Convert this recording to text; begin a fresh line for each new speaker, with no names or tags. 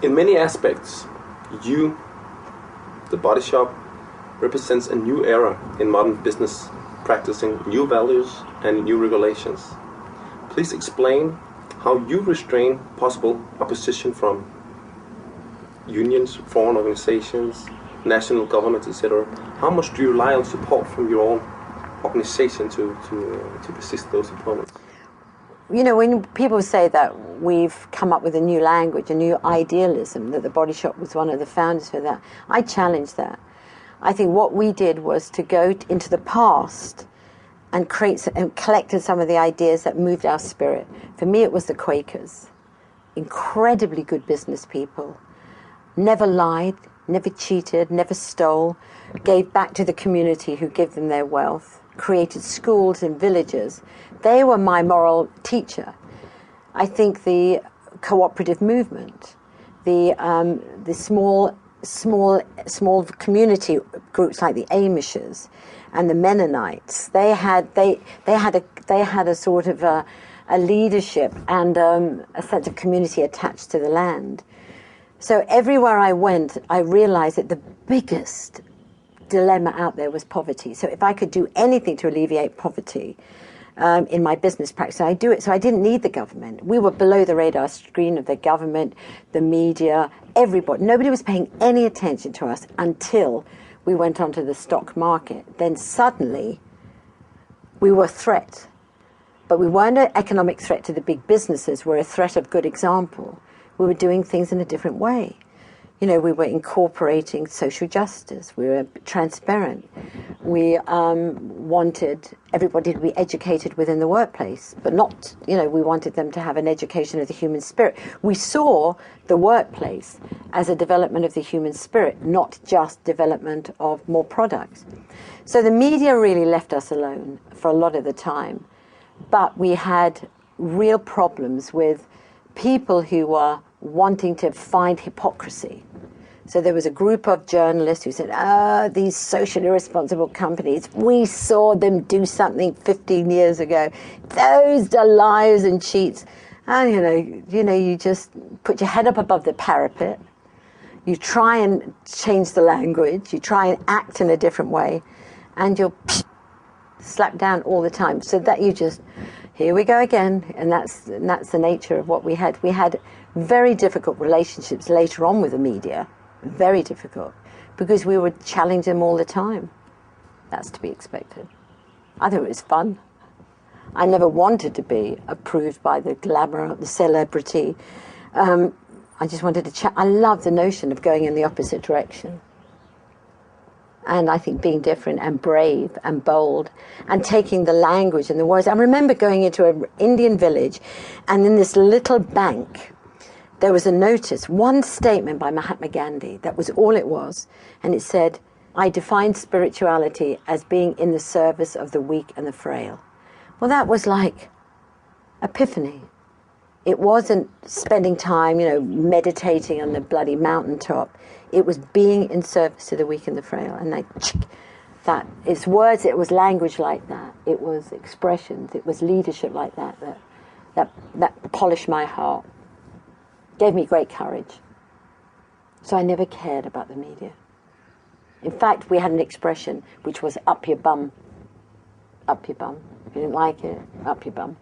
In many aspects, you, the Body Shop, represents a new era in modern business, practicing new values and new regulations. Please explain how you restrain possible opposition from unions, foreign organizations, national governments, etc. How much do you rely on support from your own organization to resist those opponents?
You know, when people say that we've come up with a new language, a new idealism, that the Body Shop was one of the founders for that, I challenge that. I think what we did was to go into the past and collected some of the ideas that moved our spirit. For me, it was the Quakers. Incredibly good business people. Never lied, never cheated, never stole, gave back to the community who gave them their wealth, created schools in villages. They were my moral teacher. I think the cooperative movement, the small community groups like the Amishes and the Mennonites, they had a sort of a leadership and a sense of community attached to the land. So everywhere I went, I realized that the biggest dilemma out there was poverty. So if I could do anything to alleviate poverty in my business practice, I do it. So I didn't need the government. We were below the radar screen of the government, the media, everybody. Nobody was paying any attention to us until we went onto the stock market. Then suddenly we were a threat. But we weren't an economic threat to the big businesses. We're a threat of good example. We were doing things in a different way. You know, we were incorporating social justice. We were transparent. We wanted everybody to be educated within the workplace, but not, you know, we wanted them to have an education of the human spirit. We saw the workplace as a development of the human spirit, not just development of more products. So the media really left us alone for a lot of the time, but we had real problems with people who were wanting to find hypocrisy. So there was a group of journalists who said, these socially responsible companies, we saw them do something 15 years ago. Those are liars and cheats. And, you just put your head up above the parapet. You try and change the language. You try and act in a different way. And you're slapped down all the time. So that you just, here we go again. And that's the nature of what we had. We had very difficult relationships later on with the media. Very difficult, because we would challenge them all the time. That's to be expected. I think it was fun. I never wanted to be approved by the glamour, the celebrity. I just wanted to I love the notion of going in the opposite direction. And I think being different and brave and bold and taking the language and the words. I remember going into an Indian village, and in this little bank, there was a notice, one statement by Mahatma Gandhi, that was all it was, and it said, I define spirituality as being in the service of the weak and the frail. Well, that was like epiphany. It wasn't spending time, meditating on the bloody mountaintop. It was being in service to the weak and the frail. And it's words, it was language like that. It was expressions, it was leadership like that polished my heart. Gave me great courage. So I never cared about the media. In fact, we had an expression which was up your bum. Up your bum. If you didn't like it, up your bum.